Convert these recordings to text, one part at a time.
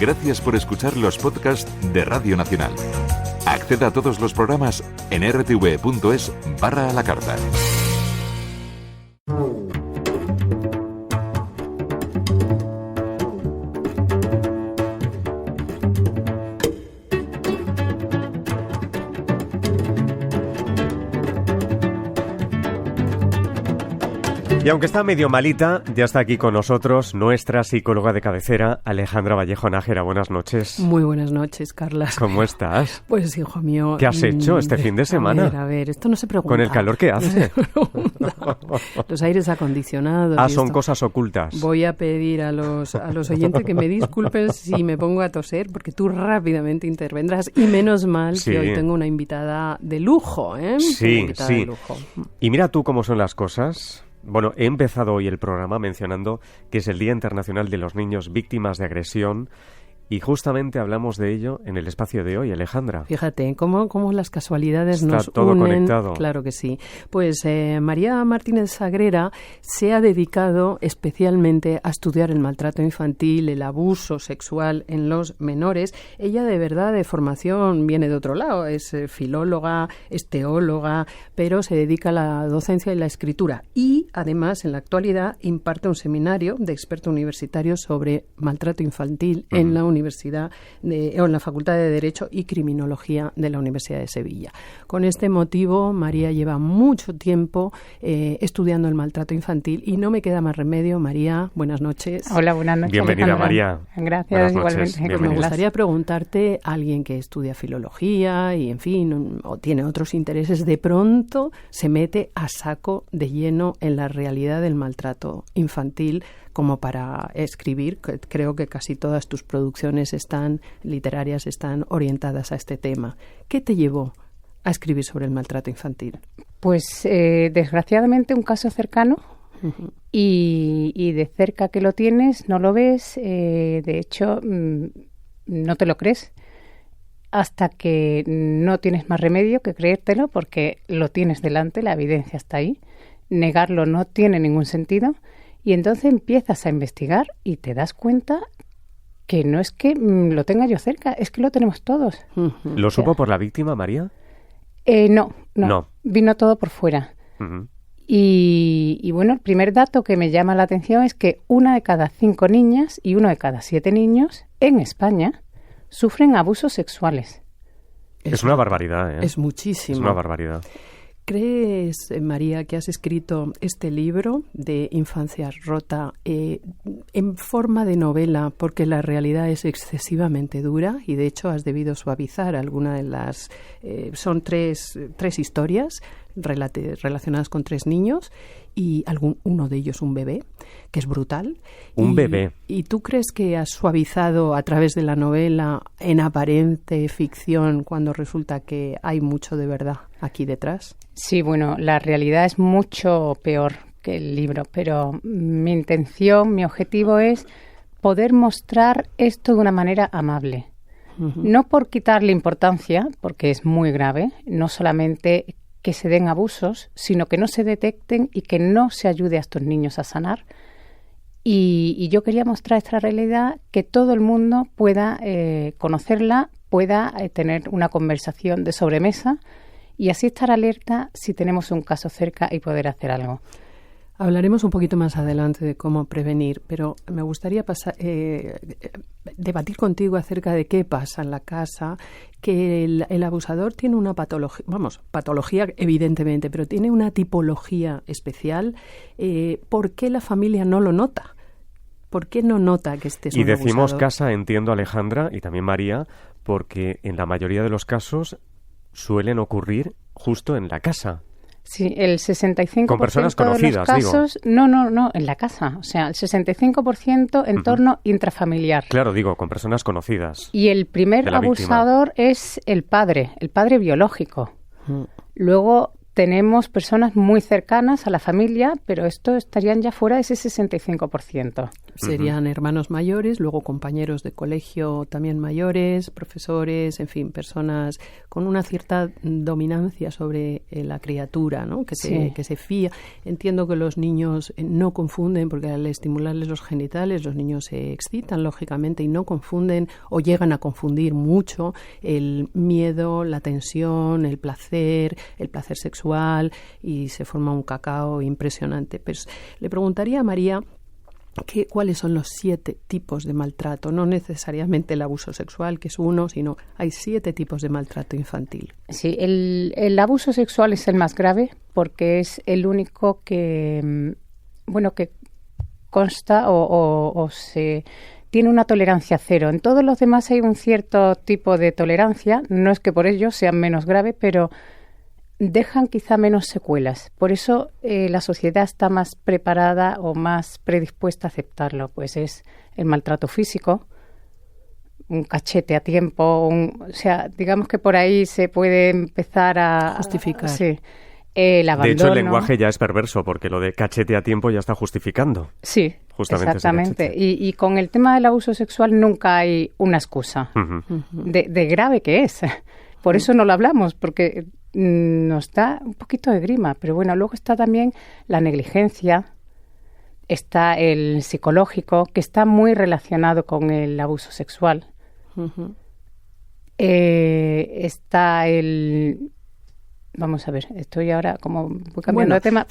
Gracias por escuchar los podcasts de Radio Nacional. Acceda a todos los programas en rtv.es/a la carta. Y aunque está medio malita, ya está aquí con nosotros nuestra psicóloga de cabecera, Alejandra Vallejo Nájera. Buenas noches. Muy buenas noches, Carlas. ¿Cómo estás? Pues, hijo mío... ¿Qué has hecho este fin de semana? A ver, esto no se pregunta. Con el calor que hace. Los aires acondicionados. Son cosas ocultas. Voy a pedir a los oyentes que me disculpen si me pongo a toser, porque tú rápidamente intervendrás. Y menos mal que hoy tengo una invitada de lujo, ¿eh? Sí. De lujo. Y mira tú cómo son las cosas. Bueno, he empezado hoy el programa mencionando que es el Día Internacional de los Niños Víctimas de Agresión y justamente hablamos de ello en el espacio de hoy, Alejandra. Fíjate, cómo las casualidades nos unen. Está todo conectado. Claro que sí. Pues María Martínez Sagrera se ha dedicado especialmente a estudiar el maltrato infantil, el abuso sexual en los menores. Ella de verdad de formación viene de otro lado, es filóloga, es teóloga, pero se dedica a la docencia y la escritura. Y además en la actualidad imparte un seminario de experto universitario sobre maltrato infantil en la en la Facultad de Derecho y Criminología de la Universidad de Sevilla. Con este motivo, María lleva mucho tiempo estudiando el maltrato infantil y no me queda más remedio. María, buenas noches. Hola, buenas noches. Bienvenida, María. Gracias, igualmente. Me gustaría preguntarte, a alguien que estudia filología y, en fin, o tiene otros intereses, de pronto se mete a saco de lleno en la realidad del maltrato infantil como para escribir. Creo que casi todas tus producciones literarias están orientadas a este tema. ¿Qué te llevó a escribir sobre el maltrato infantil? Pues desgraciadamente un caso cercano y de cerca que lo tienes, no lo ves, de hecho no te lo crees hasta que no tienes más remedio que creértelo porque lo tienes delante, la evidencia está ahí, negarlo no tiene ningún sentido. Y entonces empiezas a investigar y te das cuenta que no es que lo tenga yo cerca, es que lo tenemos todos. ¿Lo supo por la víctima, María? No. Vino todo por fuera. Y bueno, el primer dato que me llama la atención es que 1 de cada 5 niñas y 1 de cada 7 niños en España sufren abusos sexuales. Es una barbaridad, ¿eh? Es muchísimo. Es una barbaridad. ¿Crees, María, que has escrito este libro de Infancia Rota en forma de novela porque la realidad es excesivamente dura y de hecho has debido suavizar alguna de las... son tres historias relacionadas con 3 niños y uno de ellos un bebé, que es brutal. Un bebé. ¿Y tú crees que has suavizado a través de la novela en aparente ficción cuando resulta que hay mucho de verdad aquí detrás? Sí, bueno, la realidad es mucho peor que el libro, pero mi intención, mi objetivo es poder mostrar esto de una manera amable. No por quitarle importancia, porque es muy grave, no solamente que se den abusos, sino que no se detecten y que no se ayude a estos niños a sanar. Y yo quería mostrar esta realidad, que todo el mundo pueda conocerla, pueda tener una conversación de sobremesa y así estar alerta si tenemos un caso cerca y poder hacer algo. Hablaremos un poquito más adelante de cómo prevenir, pero me gustaría debatir contigo acerca de qué pasa en la casa, que el abusador tiene una patología evidentemente, pero tiene una tipología especial. ¿Por qué la familia no lo nota? ¿Por qué no nota que este es un abusador? Y decimos casa, entiendo, Alejandra, y también María, porque en la mayoría de los casos suelen ocurrir justo en la casa. Sí, el 65% con personas conocidas, de los casos, digo. No, en la casa. O sea, el 65% entorno intrafamiliar. Claro, digo, con personas conocidas. Y el primer abusador es el padre biológico. Luego tenemos personas muy cercanas a la familia, pero esto estarían ya fuera de ese 65%. Serían hermanos mayores, luego compañeros de colegio también mayores, profesores, en fin, personas con una cierta dominancia sobre la criatura, ¿no? Que se fía. Entiendo que los niños no confunden, porque al estimularles los genitales, los niños se excitan, lógicamente, y no confunden o llegan a confundir mucho el miedo, la tensión, el placer sexual, y se forma un cacao impresionante. Pues le preguntaría a María ¿cuáles son los 7 tipos de maltrato? No necesariamente el abuso sexual, que es uno, sino hay 7 tipos de maltrato infantil. Sí, el abuso sexual es el más grave porque es el único que consta o se tiene una tolerancia cero. En todos los demás hay un cierto tipo de tolerancia, no es que por ello sean menos graves, pero dejan quizá menos secuelas. Por eso la sociedad está más preparada o más predispuesta a aceptarlo. Pues es el maltrato físico, un cachete a tiempo, digamos que por ahí se puede empezar a justificar. Sí. El abandono. De hecho, el lenguaje ya es perverso, porque lo de cachete a tiempo ya está justificando. Sí, justamente exactamente. Y con el tema del abuso sexual nunca hay una excusa de grave que es. Por eso no lo hablamos, porque nos da un poquito de grima, pero bueno, luego está también la negligencia, está el psicológico, que está muy relacionado con el abuso sexual. Está el... Vamos a ver, estoy ahora como voy cambiando de tema.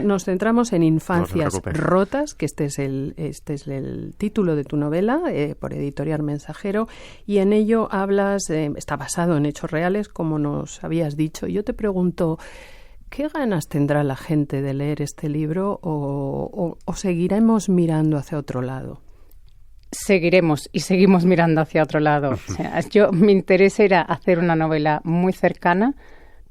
Nos centramos en infancias rotas, que este es el título de tu novela, por Editorial Mensajero, y en ello hablas, está basado en hechos reales, como nos habías dicho. Yo te pregunto, ¿qué ganas tendrá la gente de leer este libro o seguiremos mirando hacia otro lado? Seguiremos y seguimos mirando hacia otro lado. O sea, mi interés era hacer una novela muy cercana,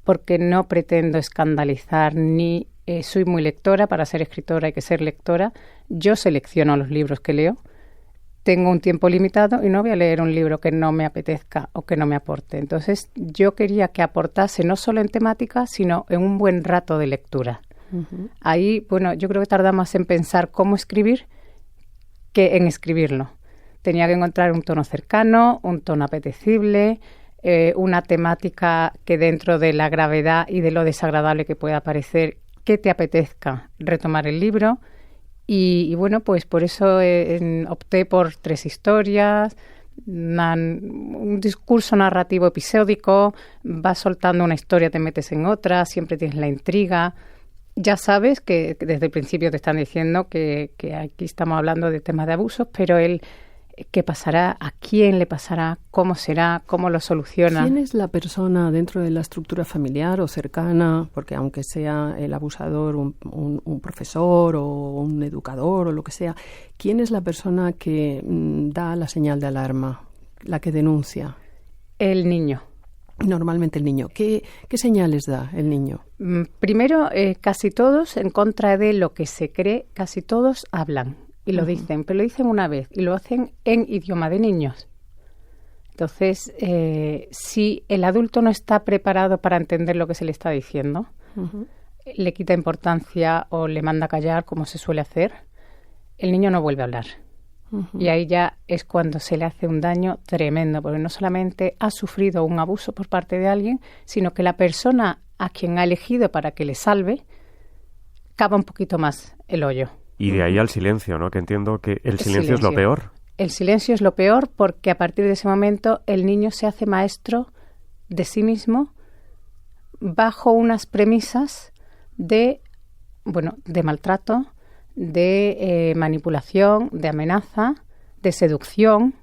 porque no pretendo escandalizar ni soy muy lectora. Para ser escritora hay que ser lectora. Yo selecciono los libros que leo. Tengo un tiempo limitado y no voy a leer un libro que no me apetezca o que no me aporte. Entonces, yo quería que aportase no solo en temática, sino en un buen rato de lectura. Ahí, yo creo que tarda más en pensar cómo escribir que en escribirlo. Tenía que encontrar un tono cercano, un tono apetecible, una temática que dentro de la gravedad y de lo desagradable que pueda parecer, que te apetezca retomar el libro. Y pues por eso opté por 3 historias, un discurso narrativo episódico, vas soltando una historia, te metes en otra, siempre tienes la intriga. Ya sabes que desde el principio te están diciendo que aquí estamos hablando de temas de abusos, pero ¿qué pasará? ¿A quién le pasará? ¿Cómo será? ¿Cómo lo soluciona? ¿Quién es la persona dentro de la estructura familiar o cercana? Porque aunque sea el abusador un profesor o un educador o lo que sea, ¿quién es la persona que da la señal de alarma, la que denuncia? El niño. Normalmente el niño. ¿Qué señales da el niño? Primero, casi todos, en contra de lo que se cree, casi todos hablan. Y lo dicen, pero lo dicen una vez y lo hacen en idioma de niños. Entonces, si el adulto no está preparado para entender lo que se le está diciendo, le quita importancia o le manda a callar, como se suele hacer, el niño no vuelve a hablar. Y ahí ya es cuando se le hace un daño tremendo, porque no solamente ha sufrido un abuso por parte de alguien, sino que la persona a quien ha elegido para que le salve, cava un poquito más el hoyo. Y de ahí al silencio, ¿no? Que entiendo que el silencio es lo peor. El silencio es lo peor porque a partir de ese momento el niño se hace maestro de sí mismo bajo unas premisas de maltrato, de manipulación, de amenaza, de seducción.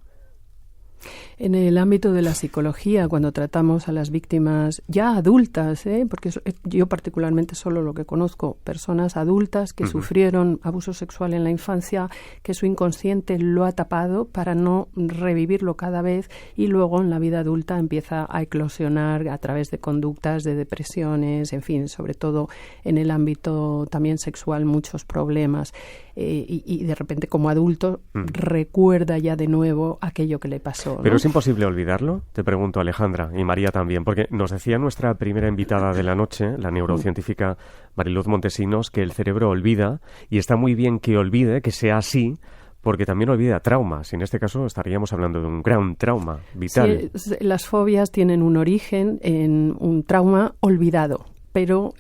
En el ámbito de la psicología, cuando tratamos a las víctimas ya adultas, porque yo particularmente solo lo que conozco, personas adultas que sufrieron abuso sexual en la infancia, que su inconsciente lo ha tapado para no revivirlo cada vez y luego en la vida adulta empieza a eclosionar a través de conductas, de depresiones, en fin, sobre todo en el ámbito también sexual, muchos problemas. Y de repente como adulto recuerda ya de nuevo aquello que le pasó, ¿no? Pero es imposible olvidarlo? Te pregunto, Alejandra, y María también, porque nos decía nuestra primera invitada de la noche, la neurocientífica Mariluz Montesinos, que el cerebro olvida, y está muy bien que olvide, que sea así, porque también olvida traumas, y en este caso estaríamos hablando de un gran trauma vital. Sí, las fobias tienen un origen en un trauma olvidado, pero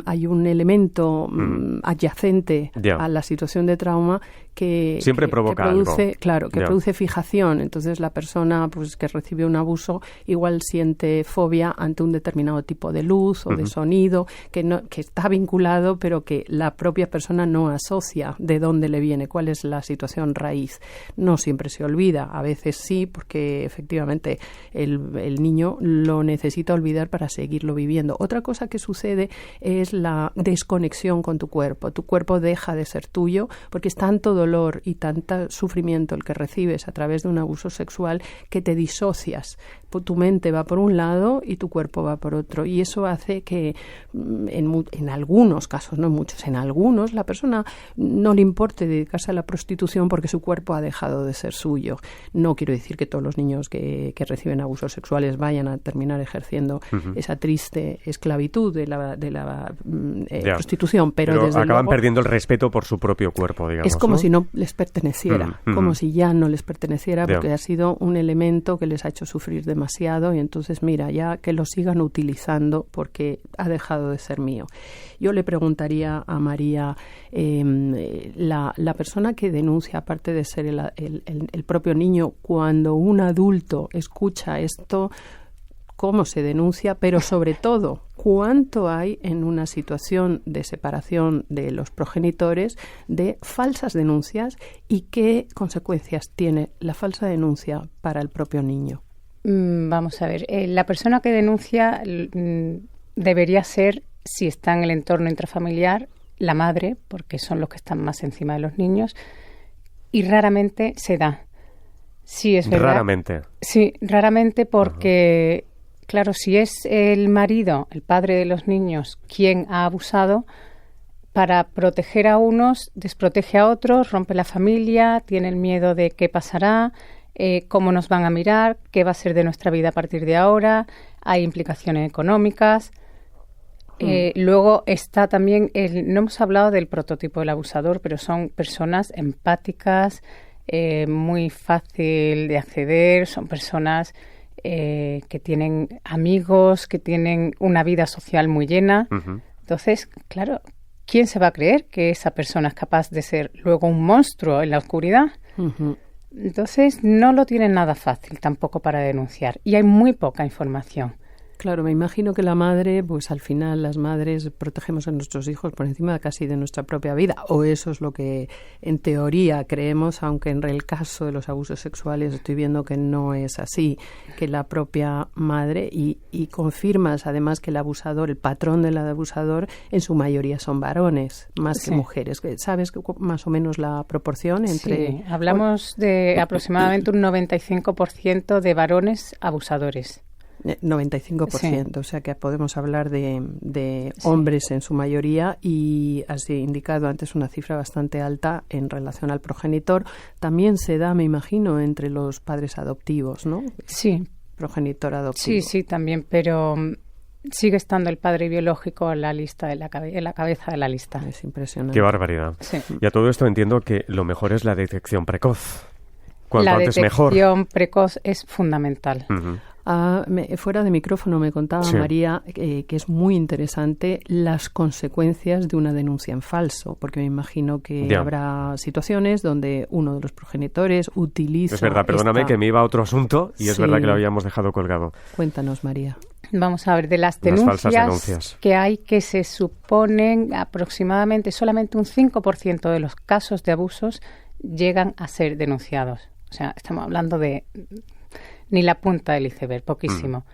hay un elemento adyacente a la situación de trauma que siempre provoca produce, algo. Claro, que produce fijación. Entonces la persona pues que recibe un abuso igual siente fobia ante un determinado tipo de luz o de sonido que está vinculado, pero que la propia persona no asocia de dónde le viene, cuál es la situación raíz. No siempre se olvida, a veces sí, porque efectivamente el niño lo necesita olvidar para seguirlo viviendo. Otra cosa que sucede es la desconexión con tu cuerpo. Tu cuerpo deja de ser tuyo porque es tanto dolor y tanto sufrimiento el que recibes a través de un abuso sexual que te disocias. Tu mente va por un lado y tu cuerpo va por otro, y eso hace que en algunos casos, no en muchos, en algunos la persona no le importe dedicarse a la prostitución porque su cuerpo ha dejado de ser suyo. No quiero decir que todos los niños que reciben abusos sexuales vayan a terminar ejerciendo esa triste esclavitud de la prostitución, pero desde acaban luego, perdiendo el respeto por su propio cuerpo, digamos. Es como si no les perteneciera, como si ya no les perteneciera, porque ha sido un elemento que les ha hecho sufrir demasiado, y entonces mira, ya que lo sigan utilizando porque ha dejado de ser mío. Yo le preguntaría a María, la persona que denuncia, aparte de ser el propio niño, cuando un adulto escucha esto, cómo se denuncia, pero sobre todo, cuánto hay en una situación de separación de los progenitores de falsas denuncias y qué consecuencias tiene la falsa denuncia para el propio niño. Vamos a ver, la persona que denuncia debería ser, si está en el entorno intrafamiliar, la madre, porque son los que están más encima de los niños, y raramente se da. Sí, es verdad. Raramente. Sí, raramente porque, claro, si es el marido, el padre de los niños, quien ha abusado, para proteger a unos, desprotege a otros, rompe la familia, tiene el miedo de qué pasará, cómo nos van a mirar, qué va a ser de nuestra vida a partir de ahora, hay implicaciones económicas. Luego está también, no hemos hablado del prototipo del abusador, pero son personas empáticas, muy fácil de acceder, son personas que tienen amigos, que tienen una vida social muy llena. Entonces, claro, ¿quién se va a creer que esa persona es capaz de ser luego un monstruo en la oscuridad? Entonces, no lo tienen nada fácil tampoco para denunciar, y hay muy poca información. Claro, me imagino que la madre, pues al final las madres protegemos a nuestros hijos por encima casi de nuestra propia vida, o eso es lo que en teoría creemos, aunque en el caso de los abusos sexuales estoy viendo que no es así, que la propia madre, y confirmas además que el abusador, el patrón del abusador, en su mayoría son varones, más que mujeres. ¿Sabes más o menos la proporción entre...? Sí, hablamos de aproximadamente un 95% de varones abusadores. 95%, sí. O sea que podemos hablar de hombres en su mayoría, y has indicado antes una cifra bastante alta en relación al progenitor. También se da, me imagino, entre los padres adoptivos, ¿no? Sí. Progenitor adoptivo. Sí, también, pero sigue estando el padre biológico en la lista, en la cabeza de la lista. Es impresionante. Qué barbaridad. Sí. Y a todo esto entiendo que lo mejor es la detección precoz. Cuanto la antes mejor. La detección precoz es fundamental. Fuera de micrófono me contaba María que es muy interesante las consecuencias de una denuncia en falso, porque me imagino que habrá situaciones donde uno de los progenitores utiliza... Es verdad, perdóname que me iba a otro asunto y es verdad que lo habíamos dejado colgado. Cuéntanos, María. Vamos a ver, de las denuncias que hay, que se suponen aproximadamente solamente un 5% de los casos de abusos llegan a ser denunciados. O sea, estamos hablando de ni la punta del iceberg, poquísimo.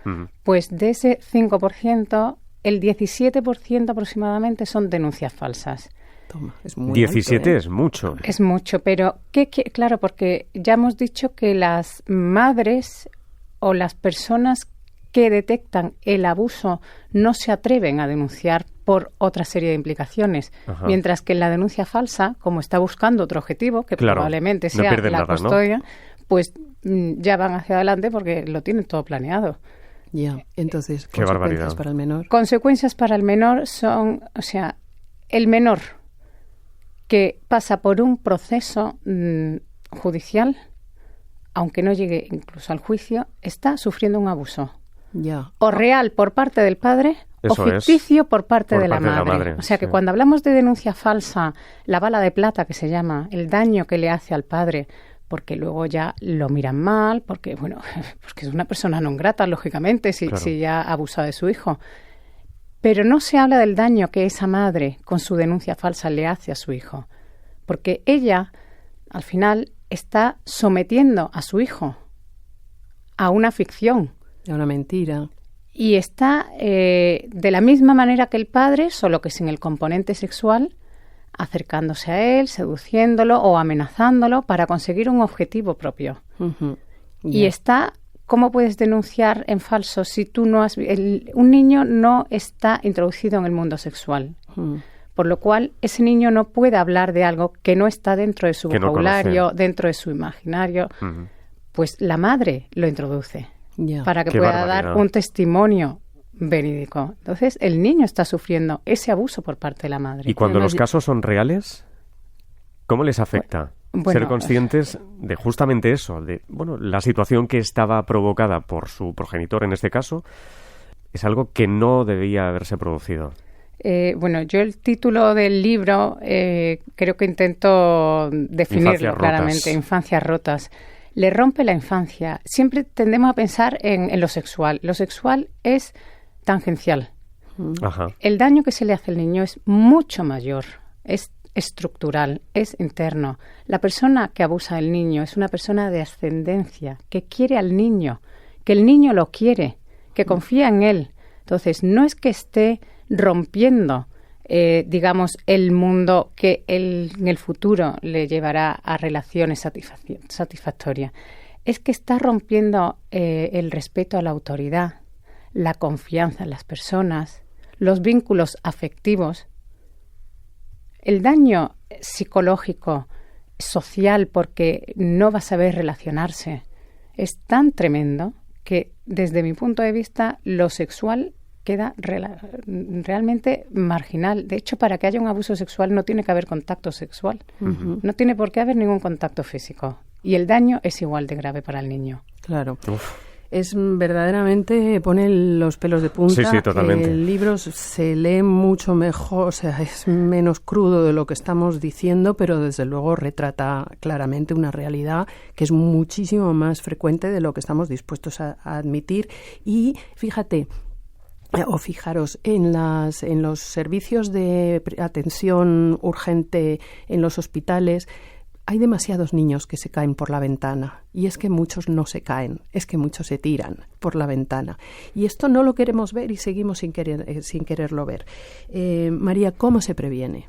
Pues de ese 5%, el 17% aproximadamente son denuncias falsas. Toma, es muy 17 alto, es mucho. Es mucho, pero claro, porque ya hemos dicho que las madres o las personas que detectan el abuso no se atreven a denunciar por otra serie de implicaciones, mientras que en la denuncia falsa, como está buscando otro objetivo, que probablemente sea la custodia, pues ya van hacia adelante porque lo tienen todo planeado. Ya, entonces, qué barbaridad. Para el menor. Consecuencias para el menor son, el menor que pasa por un proceso judicial, aunque no llegue incluso al juicio, está sufriendo un abuso. Ya. O real por parte del padre, eso o ficticio por parte de la de la madre. O sea que cuando hablamos de denuncia falsa, la bala de plata que se llama, el daño que le hace al padre, porque luego ya lo miran mal, porque porque es una persona non grata, lógicamente, si ya ha abusado de su hijo. Pero no se habla del daño que esa madre, con su denuncia falsa, le hace a su hijo. Porque ella, al final, está sometiendo a su hijo a una ficción. A una mentira. Y está de la misma manera que el padre, solo que sin el componente sexual, acercándose a él, seduciéndolo o amenazándolo para conseguir un objetivo propio. Uh-huh. Y está, ¿cómo puedes denunciar en falso si tú no has... un niño no está introducido en el mundo sexual. Uh-huh. Por lo cual, ese niño no puede hablar de algo que no está dentro de su vocabulario, dentro de su imaginario. Uh-huh. Pues la madre lo introduce para que pueda dar un testimonio verídico. Entonces, el niño está sufriendo ese abuso por parte de la madre. ¿Y cuando los casos son reales, cómo les afecta ser conscientes de justamente eso, de la situación que estaba provocada por su progenitor en este caso, es algo que no debía haberse producido? Yo el título del libro creo que intento definirlo claramente, Infancias rotas. Le rompe la infancia. Siempre tendemos a pensar en lo sexual. Lo sexual es tangencial. Ajá. El daño que se le hace al niño es mucho mayor, es estructural, es interno. La persona que abusa del niño es una persona de ascendencia, que quiere al niño, que el niño lo quiere, que confía en él. Entonces, no es que esté rompiendo, el mundo que en el futuro le llevará a relaciones satisfactorias. Es que está rompiendo el respeto a la autoridad, la confianza en las personas, los vínculos afectivos. El daño psicológico, social, porque no va a saber relacionarse, es tan tremendo que, desde mi punto de vista, lo sexual queda realmente marginal. De hecho, para que haya un abuso sexual no tiene que haber contacto sexual. Uh-huh. No tiene por qué haber ningún contacto físico. Y el daño es igual de grave para el niño. Claro. Es verdaderamente, pone los pelos de punta. Sí, totalmente. El libro se lee mucho mejor, o sea, es menos crudo de lo que estamos diciendo, pero desde luego retrata claramente una realidad que es muchísimo más frecuente de lo que estamos dispuestos a admitir. Y fíjate, o fijaros, en los servicios de atención urgente en los hospitales hay demasiados niños que se caen por la ventana. Y es que muchos no se caen, es que muchos se tiran por la ventana. Y esto no lo queremos ver y seguimos sin quererlo ver. María, ¿cómo se previene?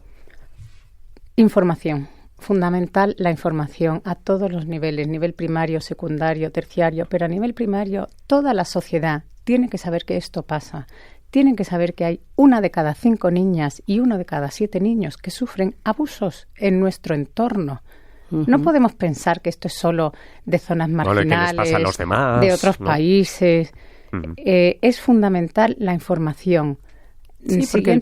Información. Fundamental la información a todos los niveles, nivel primario, secundario, terciario, pero a nivel primario toda la sociedad tiene que saber que esto pasa. Tienen que saber que hay 1 de cada 5 niñas y 1 de cada 7 niños que sufren abusos en nuestro entorno. Uh-huh. No podemos pensar que esto es solo de zonas marginales, que les pasa a los demás, de otros países. Uh-huh. Es fundamental la información. Sí, porque el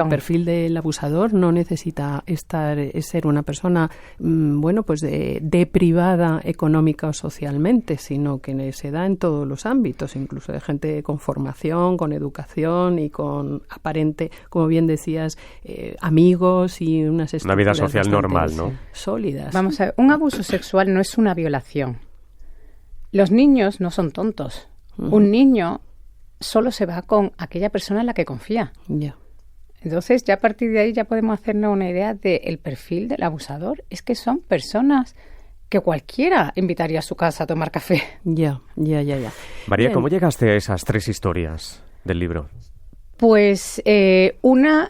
perfil del abusador no necesita ser una persona, deprivada económica o socialmente, sino que se da en todos los ámbitos, incluso de gente con formación, con educación y con aparente, como bien decías, amigos y una vida social normal, ¿no? Sólidas. Vamos a ver, un abuso sexual no es una violación. Los niños no son tontos. Uh-huh. Un niño solo se va con aquella persona en la que confía. Yeah. Entonces, ya a partir de ahí ya podemos hacernos una idea del perfil del abusador. Es que son personas que cualquiera invitaría a su casa a tomar café. Ya. María, ¿cómo llegaste a esas 3 historias del libro? Pues una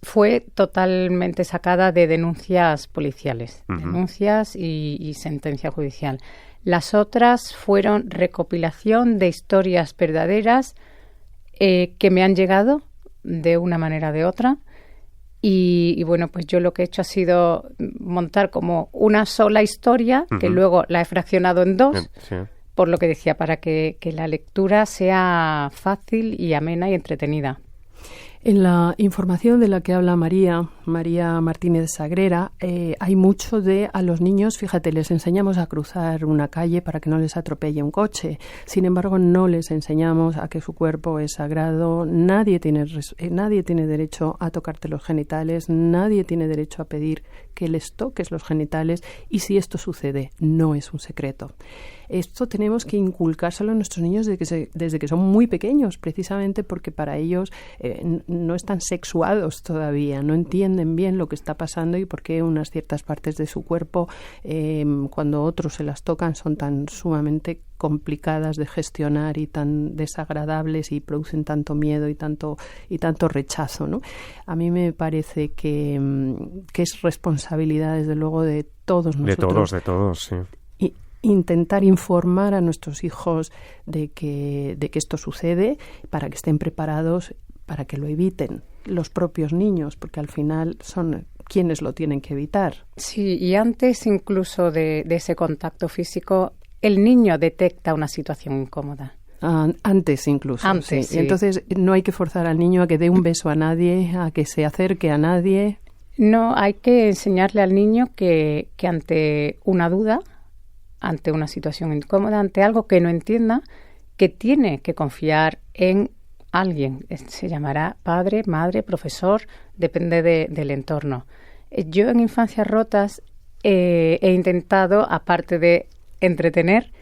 fue totalmente sacada de denuncias policiales, uh-huh. Denuncias y sentencia judicial. Las otras fueron recopilación de historias verdaderas que me han llegado de una manera o de otra Y bueno, pues yo lo que he hecho ha sido montar como una sola historia, que luego la he fraccionado en dos, Sí. por lo que decía, para que la lectura sea fácil y amena y entretenida. En la información de la que habla María Martínez Sagrera, hay mucho de a los niños, fíjate, les enseñamos a cruzar una calle para que no les atropelle un coche. Sin embargo, no les enseñamos a que su cuerpo es sagrado. Nadie tiene derecho a tocarte los genitales, nadie tiene derecho a pedir que les toques los genitales, y si esto sucede, no es un secreto. Esto tenemos que inculcárselo a nuestros niños desde que son muy pequeños, precisamente porque para ellos no están sexuados todavía, no entienden bien lo que está pasando y por qué unas ciertas partes de su cuerpo, cuando otros se las tocan, son tan sumamente complicadas de gestionar y tan desagradables y producen tanto miedo y tanto rechazo, ¿no? A mí me parece que es responsabilidad, desde luego, de todos nosotros. De todos, sí. Y intentar informar a nuestros hijos de que esto sucede, para que estén preparados, para que lo eviten los propios niños, porque al final son quienes lo tienen que evitar. Sí, y antes incluso de ese contacto físico, el niño detecta una situación incómoda. Antes incluso. Antes, sí. Y entonces no hay que forzar al niño a que dé un beso a nadie, a que se acerque a nadie. No, hay que enseñarle al niño que ante una duda, ante una situación incómoda, ante algo que no entienda, que tiene que confiar en alguien. Se llamará padre, madre, profesor, depende del entorno. Yo en Infancias Rotas he intentado, aparte de entretener,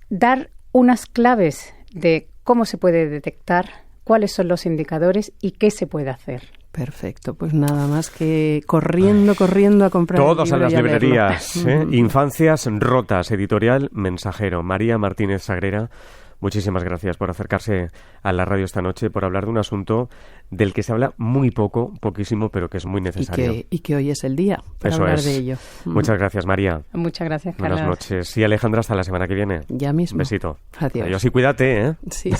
dar unas claves de cómo se puede detectar, cuáles son los indicadores y qué se puede hacer. Perfecto, pues nada más que corriendo a comprar. Todos a las y a librerías. leerlo. Infancias Rotas, editorial Mensajero. María Martínez Sagrera, muchísimas gracias por acercarse a la radio esta noche, por hablar de un asunto del que se habla muy poco, poquísimo, pero que es muy necesario. Y que hoy es el día para hablar de ello. Muchas gracias, María. Muchas gracias, Carlos. Buenas noches. Y Alejandra, hasta la semana que viene. Ya mismo. Un besito. Adiós. Adiós y cuídate, ¿eh? Sí.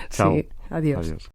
Chao. Sí, adiós. Adiós.